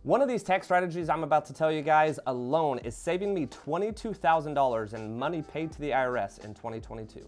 One of these tax strategies I'm about to tell you guys alone is saving me $22,000 in money paid to the IRS in 2022.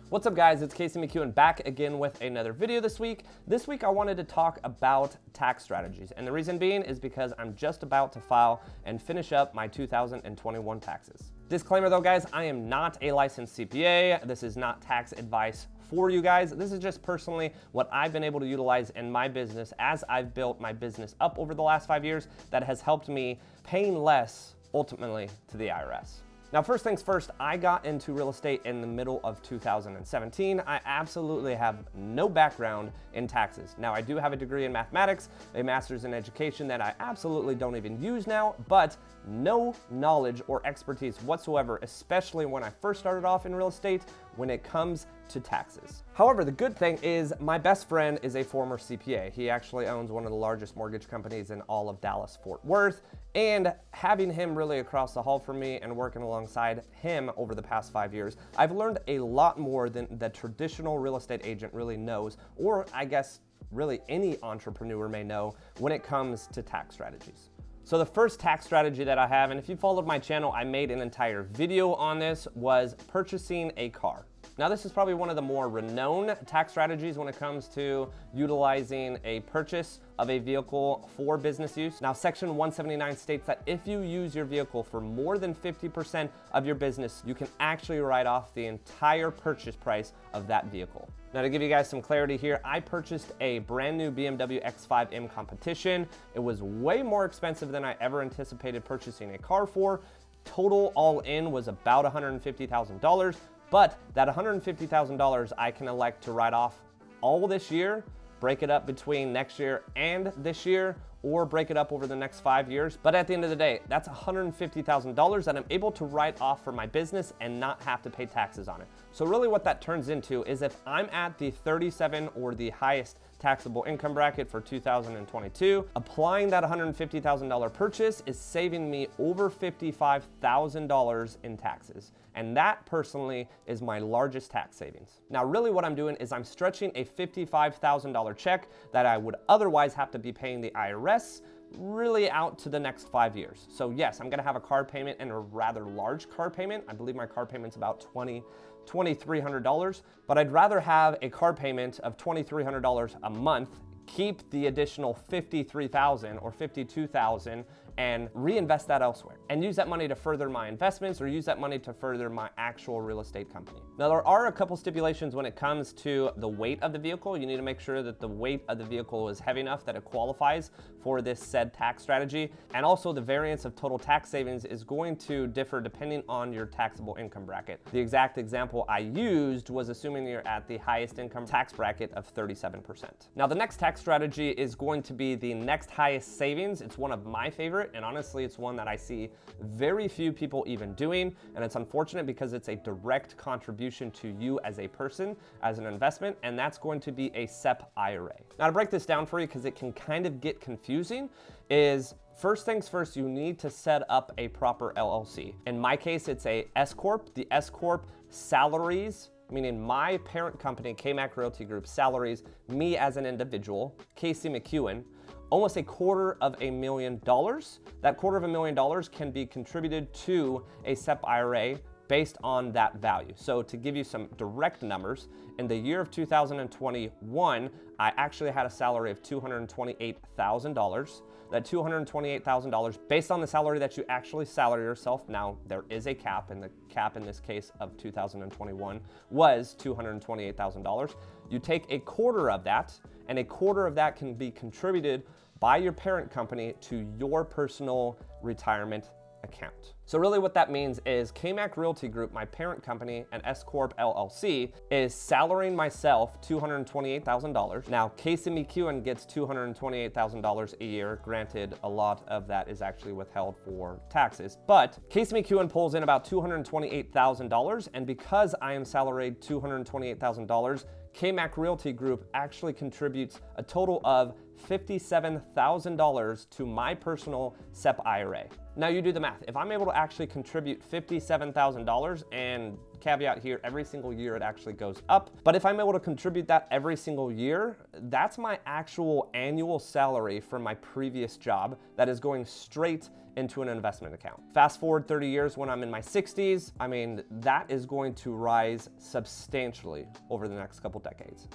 What's up guys, it's McKeown back again with another video this week. This week I wanted to talk about tax strategies, and the reason being is because I'm just about to file and finish up my 2021 taxes. Disclaimer though guys, I am not a licensed CPA. This is not tax advice for you guys. This is just personally what I've been able to utilize in my business as I've built my business up over the last 5 years that has helped me paying less ultimately to the IRS. Now, first things first, I got into real estate in the middle of 2017. I absolutely have no background in taxes. Now, I do have a degree in mathematics, a master's in education that I absolutely don't even use now, but no knowledge or expertise whatsoever, especially when I first started off in real estate when it comes to taxes. However, the good thing is my best friend is a former CPA. He actually owns one of the largest mortgage companies in all of Dallas-Fort Worth, and having him really across the hall from me and working alongside him over the past 5 years, I've learned a lot more than the traditional real estate agent really knows, or I guess really any entrepreneur may know when it comes to tax strategies. So the first tax strategy that I have, and if you followed my channel, I made an entire video on this, was purchasing a car. Now this is probably one of the more renowned tax strategies when it comes to utilizing a purchase of a vehicle for business use. Now Section 179 states that if you use your vehicle for more than 50% of your business, you can actually write off the entire purchase price of that vehicle. Now to give you guys some clarity here, I purchased a brand new BMW X5M Competition. It was way more expensive than I ever anticipated purchasing a car for. Total all in was about $150,000. But that $150,000 I can elect to write off all this year, break it up between next year and this year, or break it up over the next 5 years. But at the end of the day, that's $150,000 that I'm able to write off for my business and not have to pay taxes on it. So really what that turns into is if I'm at the 37 or the highest taxable income bracket for 2022, applying that $150,000 purchase is saving me over $55,000 in taxes. And that personally is my largest tax savings. Now, really what I'm doing is I'm stretching a $55,000 check that I would otherwise have to be paying the IRS really out to the next 5 years. So yes, I'm gonna have a car payment, and a rather large car payment. I believe my car payment's about $2,300, but I'd rather have a car payment of $2,300 a month, keep the additional $53,000 or $52,000 and reinvest that elsewhere and use that money to further my investments or use that money to further my actual real estate company. Now, there are a couple stipulations when it comes to the weight of the vehicle. You need to make sure that the weight of the vehicle is heavy enough that it qualifies for this said tax strategy. And also the variance of total tax savings is going to differ depending on your taxable income bracket. The exact example I used was assuming you're at the highest income tax bracket of 37%. Now, the next tax strategy is going to be the next highest savings. It's one of my favorite, and honestly, it's one that I see very few people even doing, and it's unfortunate because it's a direct contribution to you as a person, as an investment, and that's going to be a SEP IRA. Now, to break this down for you, because it can kind of get confusing, is first things first, you need to set up a proper LLC. In my case, it's a S-Corp. The S-Corp salaries, meaning my parent company, KMAC Realty Group, salaries me as an individual, McKeown, almost $250,000. That $250,000 can be contributed to a SEP IRA based on that value. So to give you some direct numbers, in the year of 2021, I actually had a salary of $228,000. That $228,000 based on the salary that you actually salary yourself. Now, there is a cap, and the cap in this case of 2021 was $228,000. You take a quarter of that, and a quarter of that can be contributed by your parent company to your personal retirement account. So really what that means is KMAC Realty Group, my parent company, and S-Corp LLC, is salarying myself $228,000. Now, McKeown gets $228,000 a year. Granted, a lot of that is actually withheld for taxes, but McKeown pulls in about $228,000, and because I am salaried $228,000, KMAC Realty Group actually contributes a total of $57,000 to my personal SEP IRA. Now you do the math. If I'm able to actually contribute $57,000, and caveat here, every single year it actually goes up, but if I'm able to contribute that every single year, that's my actual annual salary from my previous job that is going straight into an investment account. Fast forward 30 years when I'm in my 60s, I mean, that is going to rise substantially over the next couple decades.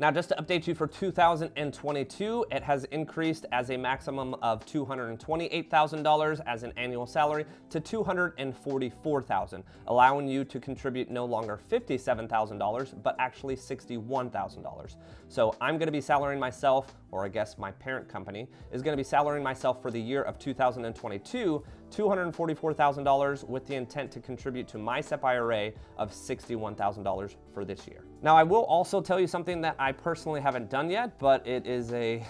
Now, just to update you for 2022, it has increased as a maximum of $228,000 as an annual salary to $244,000, allowing you to contribute no longer $57,000, but actually $61,000. So I'm gonna be salarying myself, or I guess my parent company is gonna be salarying myself for the year of 2022, $244,000 with the intent to contribute to my SEP IRA of $61,000 for this year. Now, I will also tell you something that I personally haven't done yet, but it is a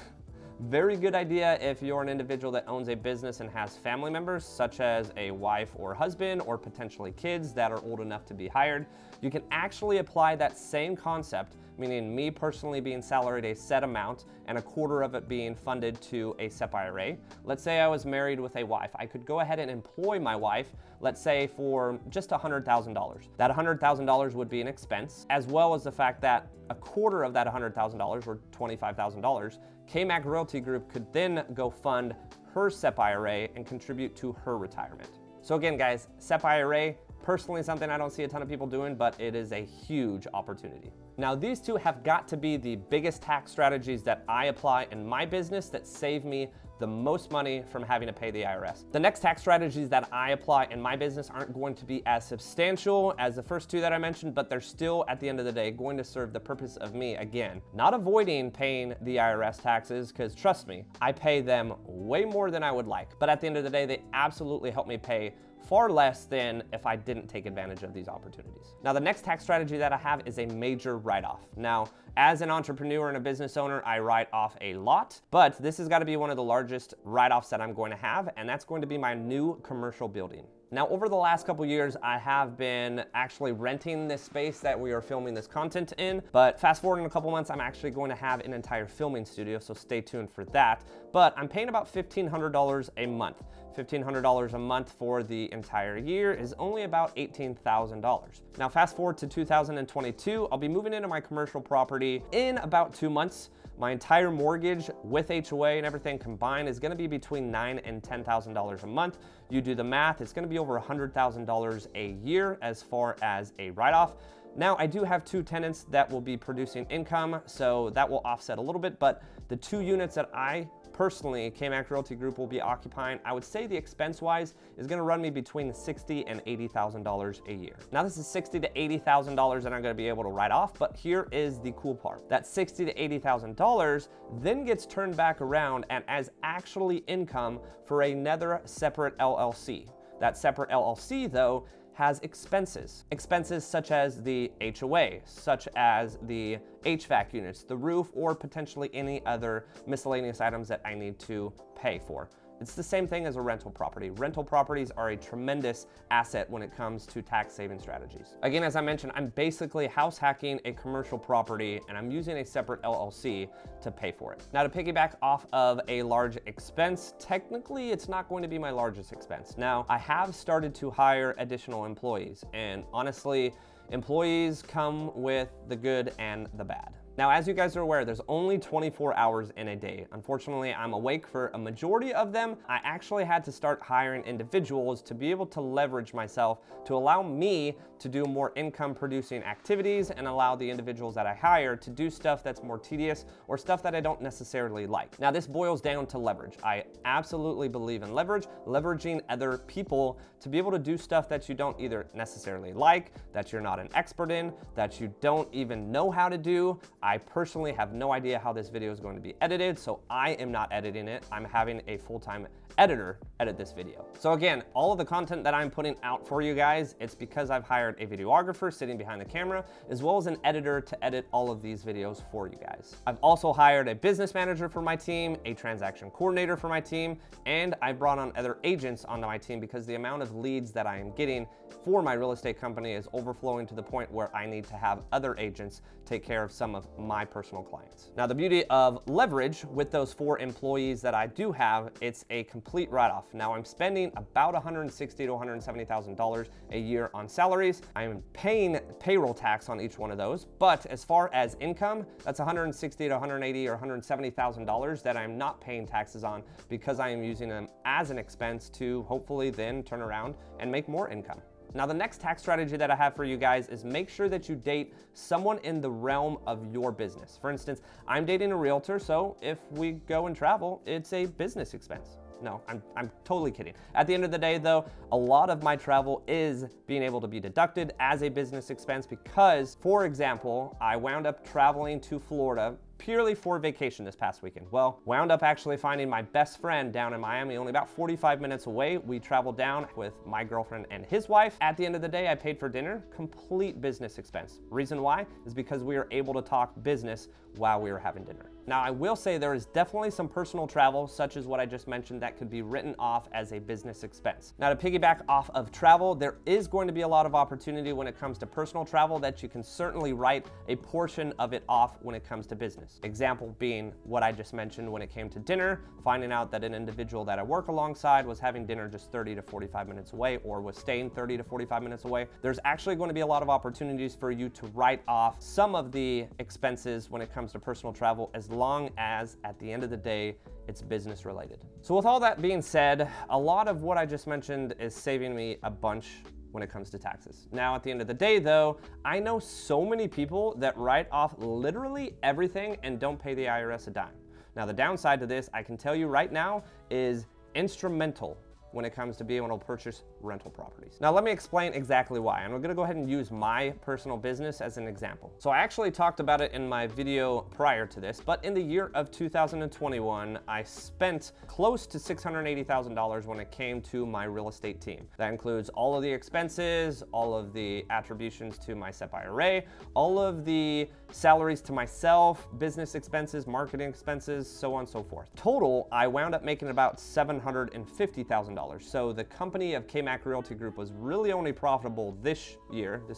very good idea if you're an individual that owns a business and has family members, such as a wife or husband, or potentially kids that are old enough to be hired. You can actually apply that same concept, meaning me personally being salaried a set amount and a quarter of it being funded to a SEP IRA. Let's say I was married with a wife. I could go ahead and employ my wife, let's say for just $100,000. That $100,000 would be an expense, as well as the fact that a quarter of that $100,000, or $25,000, KMAC Realty Group could then go fund her SEP IRA and contribute to her retirement. So again, guys, SEP IRA, personally something I don't see a ton of people doing, but it is a huge opportunity. Now, these two have got to be the biggest tax strategies that I apply in my business that save me the most money from having to pay the IRS. The next tax strategies that I apply in my business aren't going to be as substantial as the first two that I mentioned, but they're still, at the end of the day, going to serve the purpose of me, again, not avoiding paying the IRS taxes, because trust me, I pay them way more than I would like. But at the end of the day, they absolutely help me pay far less than if I didn't take advantage of these opportunities. Now, the next tax strategy that I have is a major write-off. Now, as an entrepreneur and a business owner, I write off a lot, but this has got to be one of the largest write-offs that I'm going to have, and that's going to be my new commercial building. Now, over the last couple years, I have been actually renting this space that we are filming this content in, but fast forward in a couple months, I'm actually going to have an entire filming studio, so stay tuned for that. But I'm paying about $1,500 a month. $1,500 a month for the entire year is only about $18,000. Now, fast forward to 2022, I'll be moving into my commercial property in about 2 months. My entire mortgage with HOA and everything combined is gonna be between $9,000 and $10,000 a month. You do the math, it's gonna be over $100,000 a year as far as a write-off. Now, I do have 2 tenants that will be producing income, so that will offset a little bit, but the 2 units that I personally, KMAC Realty Group will be occupying, I would say the expense-wise is gonna run me between $60,000 and $80,000 a year. Now, this is $60,000 to $80,000 that I'm gonna be able to write off, but here is the cool part. That $60,000 to $80,000 then gets turned back around and as actually income for another separate LLC. That separate LLC, though, has expenses. Expenses such as the HOA, such as the HVAC units, the roof, or potentially any other miscellaneous items that I need to pay for. It's the same thing as a rental property. Rental properties are a tremendous asset when it comes to tax saving strategies. Again, as I mentioned, I'm basically house hacking a commercial property and I'm using a separate LLC to pay for it. Now, to piggyback off of a large expense, technically it's not going to be my largest expense. Now, I have started to hire additional employees, and honestly, employees come with the good and the bad. Now, as you guys are aware, there's only 24 hours in a day. Unfortunately, I'm awake for a majority of them. I actually had to start hiring individuals to be able to leverage myself to allow me to do more income producing activities and allow the individuals that I hire to do stuff that's more tedious or stuff that I don't necessarily like. Now, this boils down to leverage. I absolutely believe in leverage, leveraging other people to be able to do stuff that you don't either necessarily like, that you're not an expert in, that you don't even know how to do. I personally have no idea how this video is going to be edited, so I am not editing it. I'm having a full-time editor edit this video. So again, all of the content that I'm putting out for you guys, it's because I've hired a videographer sitting behind the camera, as well as an editor to edit all of these videos for you guys. I've also hired a business manager for my team, a transaction coordinator for my team, and I brought on other agents onto my team because the amount of leads that I am getting for my real estate company is overflowing to the point where I need to have other agents take care of some of my personal clients. Now, the beauty of leverage with those 4 employees that I do have, it's a complete write-off. Now, I'm spending about $160,000 to $170,000 a year on salaries. I'm paying payroll tax on each one of those, but as far as income, that's $160,000 to $180,000 or $170,000 that I'm not paying taxes on because I am using them as an expense to hopefully then turn around and make more income. Now, the next tax strategy that I have for you guys is make sure that you date someone in the realm of your business. For instance, I'm dating a realtor, so if we go and travel, it's a business expense. No, I'm totally kidding. At the end of the day though, a lot of my travel is being able to be deducted as a business expense because, for example, I wound up traveling to Florida purely for vacation this past weekend. Well, wound up actually finding my best friend down in Miami, only about 45 minutes away. We traveled down with my girlfriend and his wife. At the end of the day, I paid for dinner, complete business expense. Reason why is because we were able to talk business while we were having dinner. Now, I will say there is definitely some personal travel, such as what I just mentioned, that could be written off as a business expense. Now, to piggyback off of travel, there is going to be a lot of opportunity when it comes to personal travel that you can certainly write a portion of it off when it comes to business. Example being what I just mentioned when it came to dinner, finding out that an individual that I work alongside was having dinner just 30 to 45 minutes away or was staying 30 to 45 minutes away. There's actually going to be a lot of opportunities for you to write off some of the expenses when it comes to personal travel, as long as at the end of the day, it's business related. So with all that being said, a lot of what I just mentioned is saving me a bunch when it comes to taxes. Now, at the end of the day though, I know so many people that write off literally everything and don't pay the IRS a dime. Now, the downside to this, I can tell you right now, is instrumental when it comes to being able to purchase rental properties. Now, let me explain exactly why. And I'm gonna go ahead and use my personal business as an example. So I actually talked about it in my video prior to this, but in the year of 2021, I spent close to $680,000 when it came to my real estate team. That includes all of the expenses, all of the attributions to my SEP IRA, all of the salaries to myself, business expenses, marketing expenses, so on and so forth. Total, I wound up making about $750,000. So the company of KMAC Realty Group was really only profitable this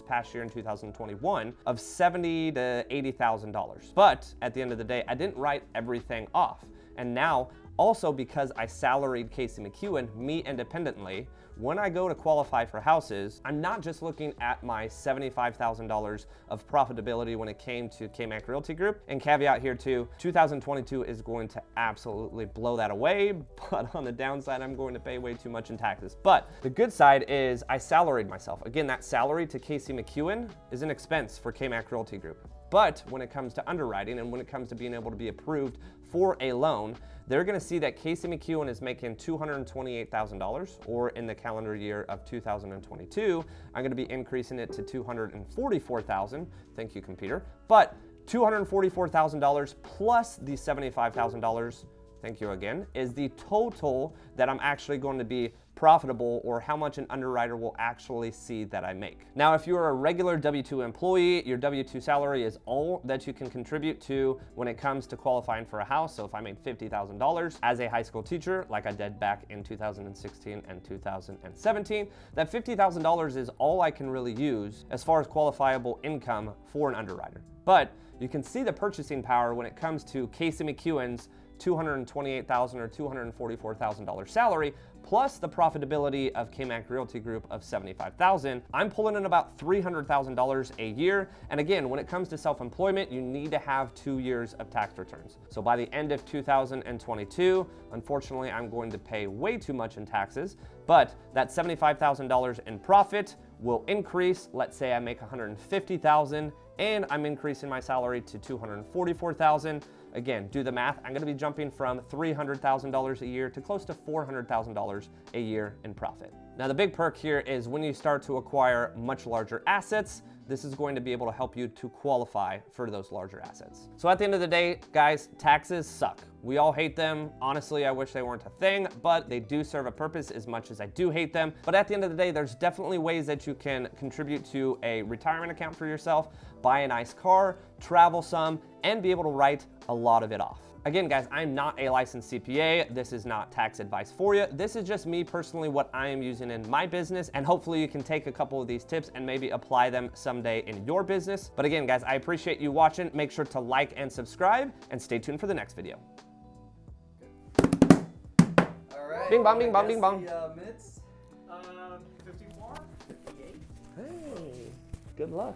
past year in 2021, of $70,000 to $80,000. But at the end of the day, I didn't write everything off. And now, also because I salaried Casey McKeown, me independently, when I go to qualify for houses, I'm not just looking at my $75,000 of profitability when it came to KMAC Realty Group. And caveat here too, 2022 is going to absolutely blow that away, but on the downside, I'm going to pay way too much in taxes. But the good side is I salaried myself. Again, that salary to Casey McKeown is an expense for KMAC Realty Group. But when it comes to underwriting and when it comes to being able to be approved for a loan, they're gonna see that Casey McKeown is making $228,000, or in the calendar year of 2022, I'm gonna be increasing it to $244,000. Thank you, computer. But $244,000 plus the $75,000, thank you again, is the total that I'm actually going to be profitable, or how much an underwriter will actually see that I make. Now, if you're a regular W-2 employee, your W-2 salary is all that you can contribute to when it comes to qualifying for a house. So if I made $50,000 as a high school teacher, like I did back in 2016 and 2017, that $50,000 is all I can really use as far as qualifiable income for an underwriter. But you can see the purchasing power when it comes to Casey McKeown's $228,000 or $244,000 salary, plus the profitability of KMAC Realty Group of $75,000. I'm pulling in about $300,000 a year. And again, when it comes to self-employment, you need to have 2 years of tax returns. So by the end of 2022, unfortunately, I'm going to pay way too much in taxes, but that $75,000 in profit will increase. Let's say I make $150,000 and I'm increasing my salary to $244,000. Again, do the math. I'm gonna be jumping from $300,000 a year to close to $400,000 a year in profit. Now, the big perk here is when you start to acquire much larger assets, this is going to be able to help you to qualify for those larger assets. So at the end of the day, guys, taxes suck. We all hate them. Honestly, I wish they weren't a thing, but they do serve a purpose as much as I do hate them. But at the end of the day, there's definitely ways that you can contribute to a retirement account for yourself, buy a nice car, travel some, and be able to write a lot of it off. Again, guys, I'm not a licensed CPA. This is not tax advice for you. This is just me personally, what I am using in my business, and hopefully you can take a couple of these tips and maybe apply them someday in your business. But again, guys, I appreciate you watching. Make sure to like and subscribe, and stay tuned for the next video. All right. Bing bong, bing bong, bing bong. Minutes? 54, 58. Hey, good luck.